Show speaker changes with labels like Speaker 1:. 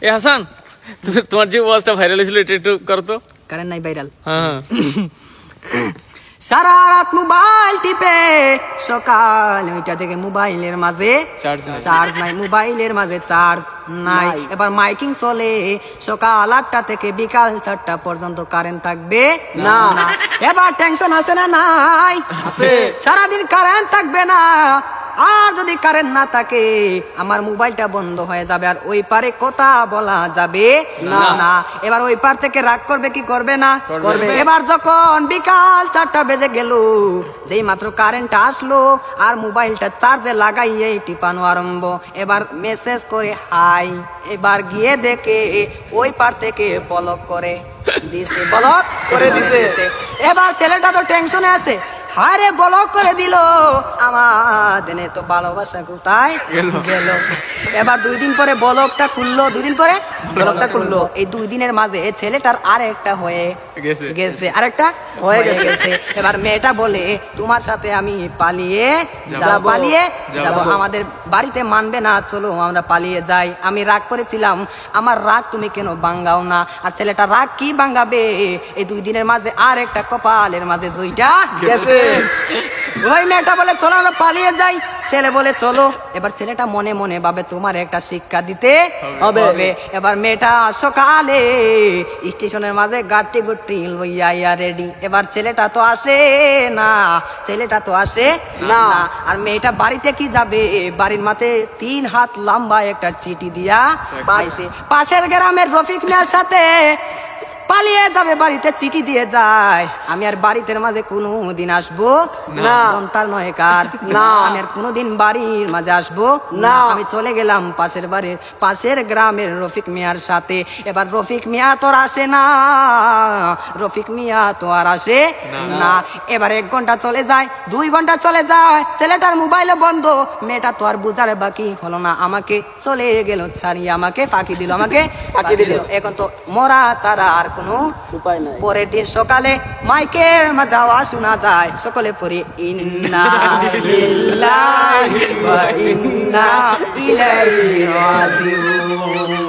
Speaker 1: এ হাসান, তুমি তোমার যে ওয়াজটা ভাইরাল হয়েছিল এটা একটু করো তো।
Speaker 2: কারেন্ট নাই ভাইরাল।
Speaker 1: হ্যাঁ
Speaker 2: সারা রাত মোবাইল টিপে সকাল 9টা থেকে মোবাইলের মাঝে চার্জ নাই, মোবাইলের মাঝে চার্জ নাই। এবার মাইকিং চলে সকাল 8টা থেকে বিকাল 4টা পর্যন্ত কারেন্ট থাকবে না। এবার টেনশন আছে না? নাই, সারাদিন কারেন্ট থাকবে না। আর যদি কারেন্ট না থাকে আমার মোবাইলটা বন্ধ হয়ে যাবে, আর ওই পারে কথা বলা যাবে না। এবার ওই পার থেকে রাগ করবে কি করবে না? করবে। এবার যখন বিকাল 4টা বেজে গেল, যেই মাত্র কারেন্ট আসলো আর মোবাইলটা চার্জে লাগাইয়ে টিপানো আরম্ভ। এবার মেসেজ করে হাই, এবার গিয়ে দেখে ওই পার থেকে ব্লক করে দিছে, ব্লক করে দিছে। এবার ছেলেটা তো টেনশনে আছে, হারে ব্লক করে দিল, আমাদের তো ভালোবাসা কোথায় গেল। এবার 2 দিন পরে ব্লকটা খুললো, 2 দিন পরে ব্লকটা খুললো। এই 2 দিনের মাঝে ছেলেটার আরেকটা হয়ে গেছে, আরেকটা হয়ে গেছে। এবার মেয়েটা বলে তোমার সাথে আমি পালিয়ে যাব, আমাদের বাড়িতে মানবে না, চলো আমরা পালিয়ে যাই। আমি রাগ করেছিলাম, আমার রাগ তুমি কেন ভাঙ্গাও না? আর ছেলেটা রাগ কি ভাঙ্গাবে? এই 2 দিনের মাঝে আরেকটা কপালের মাঝে জয়টা গেছে। ওই মেয়েটা বলে চলো আমরা পালিয়ে যাই, ছেলে বলে চলো। এবার ছেলেটা মনে মনে ভাবে তোমার একটা শিক্ষা দিতে হবে। এবার মেয়েটা সকালে স্টেশনের মাঝে গাড়ি গুটি লইয়া রেডি। এবার ছেলেটা তো আসে না, আর মেয়েটা বাড়িতে কি যাবে? বাড়ির মাঝে 3 হাত লম্বা একটা চিঠি দিয়া পাইছে। পাশের গ্রামের রফিক মিয়ার সাথে পালিয়ে যাবে, বাড়িতে চিঠি দিয়ে যায়। আমি আর বাড়িতে মাঝে কোনোদিন আসবো না, তার নয় কার না, আমি আর কোনোদিন বাড়ির মাঝে আসবো না। আমি চলে গেলাম পাশের গ্রামের রফিক মিয়ার সাথে। এবার রফিক মিয়া তো আর আসে না, না। এবার 1 ঘন্টা চলে যায়, 2 ঘন্টা চলে যায়, ছেলেটার মোবাইলও বন্ধ। মেয়েটা তো আর বুঝার বাকি হলো না, আমাকে চলে গেল ছাড়িয়ে, আমাকে ফাঁকি দিল। এখন তো মরা ছাড়া আর কোনো উপায় নাই। পরের দিন সকালে মাইকের মাঝে আওয়াজ শোনা যায়, সকলে পড়ি ইন্না লিল্লাহি ওয়া ইন্না ইলাইহি রাজিউন।